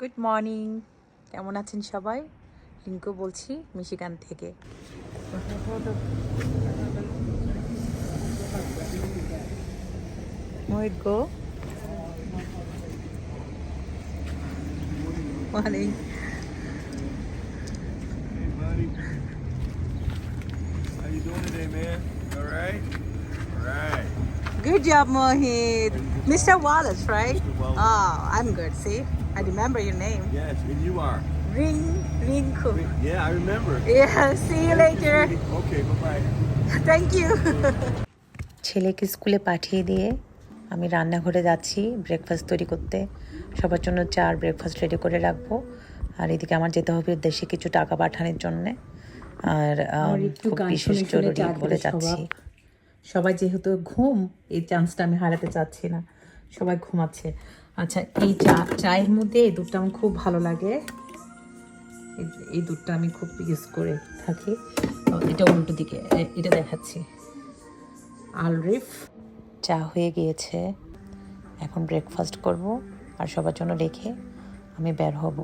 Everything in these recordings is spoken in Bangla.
গুড মর্নিং, কেমন আছেন সবাই? রিঙ্কু বলছি মিশিগান থেকে। মোহিত গো morning. Hey, buddy. How you doing today, man? All right? All right. Good job, Mohit. Are you good? Mr. Wallace, right? Mr. Wallace. Oh, I'm good. See, I remember your name. Yes, and you are. Rinku. Yeah, I remember. Yeah, see you Thank you, later. sweetie. Okay, bye-bye. Thank you. ছেলেকে স্কুলে পাঠিয়ে দিয়ে আমি রান্নাঘরে যাচ্ছি ব্রেকফাস্ট তৈরি করতে। সবার জন্য চা আর ব্রেকফাস্ট রেডি করে রাখবো। আর এদিকে আমার যেতে হবে দেশে কিছু টাকা পাঠানোর জন্যে। আর খুব বিশেষ জরুরি বলে যাচ্ছি। সবাই যেহেতু ঘুম, এই চান্সটা আমি হারাতে চাচ্ছি না। সবাই ঘুমাচ্ছে। আচ্ছা, এই চায়ের মধ্যে এই দুধটা আমার খুব ভালো লাগে। এই দুধটা আমি খুব ইউজ করে থাকি। এটা উল্টো দিকে, এটা দেখাচ্ছি। আলরিফ চা হয়ে গিয়েছে, এখন ব্রেকফাস্ট করব আর সবার জন্য রেখে আমি বের হব।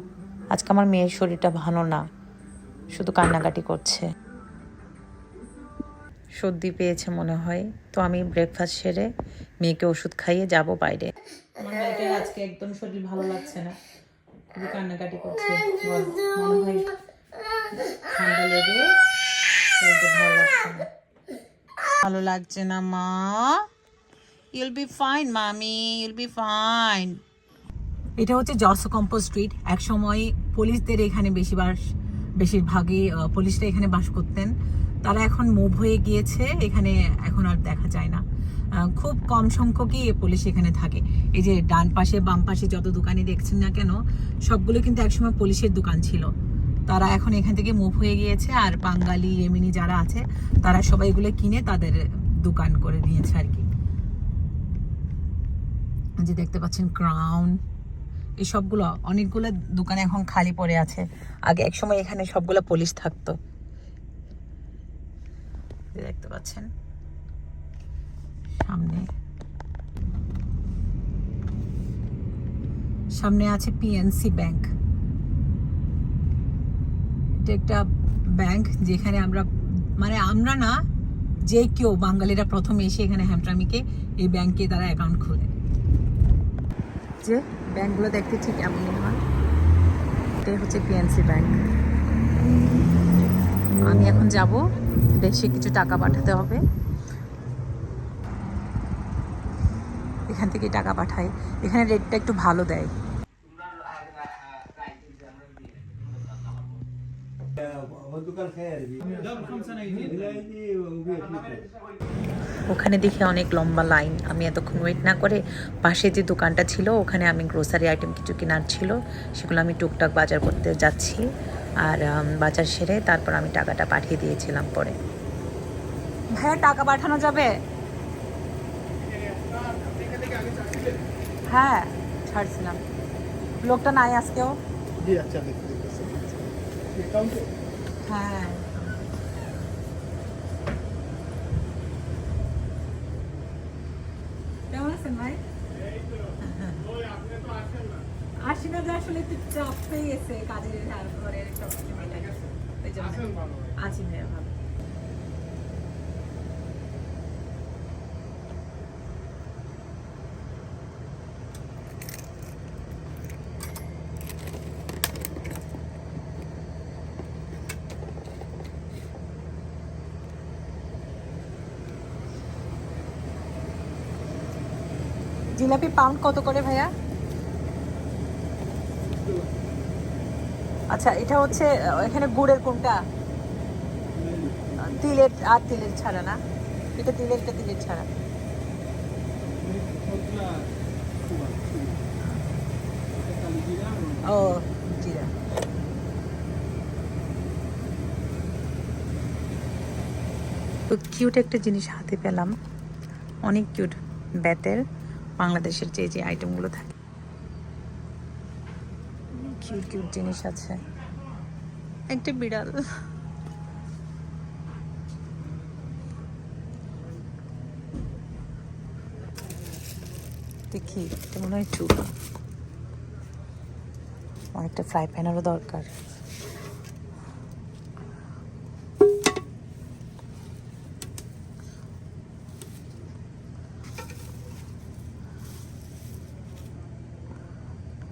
আজকে আমার মেয়ের শরীরটা ভালো না, শুধু কান্নাকাটি করছে, সর্দি পেয়েছে মনে হয়। তো আমি ব্রেকফাস্ট সেরে মেয়েকে ওষুধ খাইয়ে যাব বাইরে। আমার মেয়েটার আজকে একদম শরীর ভালো লাগছে না, খুবই কান্নাকাটি করছে। মনে হয় ঠান্ডা লেগে শরীরটা ভালো লাগছে না। ভালো লাগছে না মা? You'll be fine, mommy. You'll be fine. এটা হচ্ছে জসকম্পো স্ট্রিট। এক সময় পুলিশদের এখানে বেশিরভাগই পুলিশরা এখানে বাস করতেন। তারা এখন মুভ হয়ে গিয়েছে, এখানে এখন আর দেখা যায় না। খুব কম সংখ্যকই পুলিশ এখানে থাকে। এই যে ডান পাশে বাম পাশে যত দোকানই দেখছেন না কেন, সবগুলো কিন্তু একসময় পুলিশের দোকান ছিল। তারা এখন এখান থেকে মুভ হয়ে গিয়েছে, আর বাঙালি এমনি যারা আছে তারা সবাই এগুলো কিনে তাদের দোকান করে নিয়েছে আর কি। যে দেখতে পাচ্ছেন ক্রাউন, এই সবগুলো অনেকগুলো দোকানে এখন খালি পড়ে আছে। আগে এক সময় এখানে সবগুলো পুলিশ থাকতো। দেখতে পাচ্ছেন সামনে আছে পিএনসি ব্যাংক। এটা একটা ব্যাংক যেখানে আমরা না, যে কেউ বাঙালিরা প্রথমে এসে এখানে হ্যামট্রামিকে এই ব্যাংকে তারা অ্যাকাউন্ট খোলে। যে ব্যাংকগুলো দেখতে ঠিক এমনই হয়। এটাই হচ্ছে পিএনসি ব্যাংক। আমি এখন যাব, দেশে কিছু টাকা পাঠাতে হবে। এখান থেকে টাকা পাঠাই, এখানে রেটটা একটু ভালো দেয়। ওখানে দেখে অনেক লম্বা লাইন। আমি এতক্ষণ ওয়েট না করে পাশে যে দোকানটা ছিল ওখানে আমি গ্রোসারি আইটেম কিছু কেনার ছিল, সেগুলো আমি টুকটাক বাজার করতে যাচ্ছি। আর বাজার সেরে তারপর আমি টাকাটা পাঠিয়ে দিয়েছিলাম পরে। ভাইয়া টাকা পাঠানো যাবে? হ্যাঁ, ছাড়ছিলাম। লোকটা নাই আজকেও। হ্যাঁ, কেমন আছেন ভাই? আসি না, যে আসলে একটু চাপ পেয়ে গেছে কাজের, ঘরের সব কিছু মিলে গেছে। আছি ভাইয়া, ভালো। জিলাপি পাউন্ড কত করে ভাইয়া? আচ্ছা, এটা হচ্ছে এখানে গুড়ের কোনটা? তিলের আর তিলের ছাড়া না? এটা তিলের ছাড়া। ও জিরা। তো কিউট একটা জিনিস হাতে পেলাম, অনেক কিউট। ব্যাতের বাংলাদেশের যে আইটেমগুলো থাকে, কিউট কিউট জিনিস আছে। একটা বিড়াল। দেখি, মনে হয় চুল। আমার একটা ফ্রাই প্যানেরও দরকার।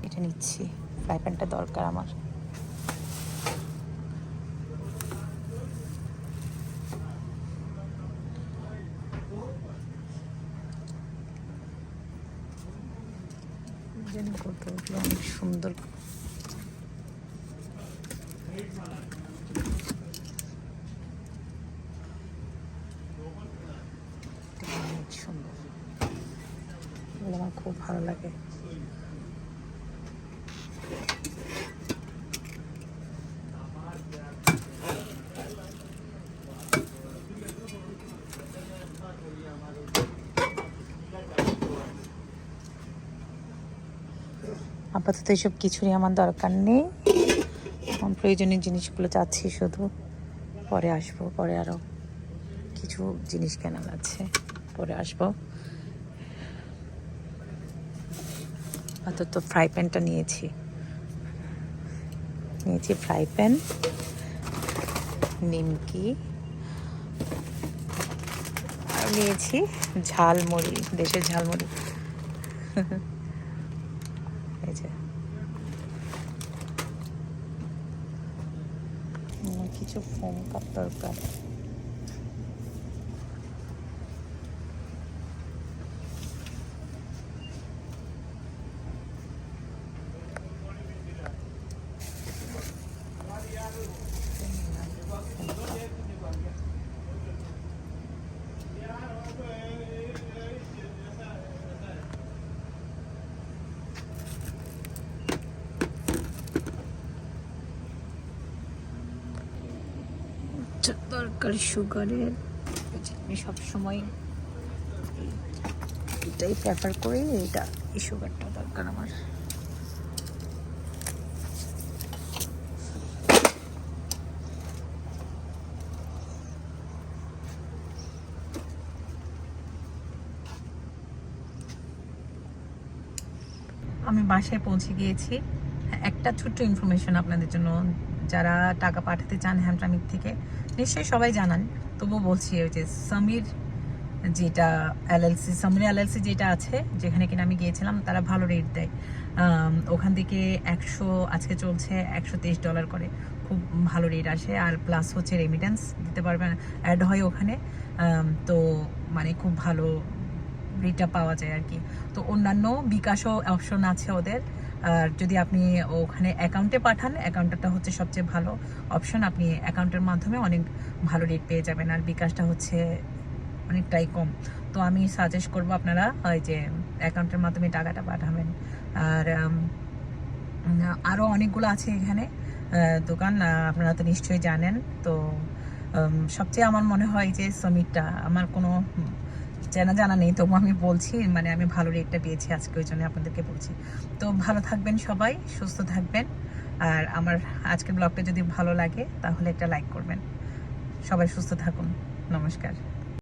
এটা নিচ্ছি, ফ্রাই প্যানটা দরকার আমার। অনেক সুন্দর, অনেক সুন্দর, এগুলো আমার খুব ভালো লাগে। আপাতত এসব কিছুরই আমার দরকার নেই, আমার প্রয়োজনীয় জিনিসগুলো চাচ্ছি শুধু। পরে আসবো, পরে আরও কিছু জিনিস কেনার আছে, পরে আসবো। আপাতত ফ্রাই প্যানটা নিয়েছি ফ্রাই প্যান, নিমকি, আর নিয়েছি ঝালমুড়ি, দেশের ঝালমুড়ি। এই যে কিছু ফোম কাপ দরকার। দরকার সুগারের, আমি সবসময় এটাই প্রেফার করি, এটা এই সুগারটা দরকার আমার। আমি বাসায় পৌঁছে গিয়েছি। একটা ছোট্ট ইনফরমেশন আপনাদের জন্য, যারা টাকা পাঠাতে চান হ্যামট্রামিক থেকে, নিশ্চয়ই সবাই জানান, তবুও বলছি। ওই যে সামির যেটা এলএলসি, সামির এলএলসি যেটা আছে, যেখানে কিনা আমি গিয়েছিলাম, তারা ভালো রেট দেয়। ওখান থেকে 100, আজকে চলছে $123 করে, খুব ভালো রেট আসে। আর প্লাস হচ্ছে রেমিটেন্স দিতে পারবেন, অ্যাড হয় ওখানে। তো মানে খুব ভালো রেটটা পাওয়া যায় আর কি। তো অন্যান্য বিকাশও অপশন আছে ওদের। আর যদি আপনি ওখানে অ্যাকাউন্টে পাঠান, অ্যাকাউন্টটা হচ্ছে সবচেয়ে ভালো অপশন। আপনি অ্যাকাউন্টের মাধ্যমে অনেক ভালো রেট পেয়ে যাবেন, আর বিকাশটা হচ্ছে অনেকটাই কম। তো আমি সাজেস্ট করবো আপনারা ওই যে অ্যাকাউন্টের মাধ্যমে টাকাটা পাঠাবেন। আর আরও অনেকগুলো আছে এখানে দোকান, আপনারা তো নিশ্চয়ই জানেন। তো সবচেয়ে আমার মনে হয় যে সামিটটা, আমার কোনো জানা নেই, তবু আমি বলছি, মানে আমি ভালো রেটটা পেয়েছি আজকে, ওই জন্য আপনাদেরকে বলছি। তো ভালো থাকবেন সবাই, সুস্থ থাকবেন। আর আমার আজকের ব্লগটা যদি ভালো লাগে তাহলে একটা লাইক করবেন। সবাই সুস্থ থাকুন, নমস্কার।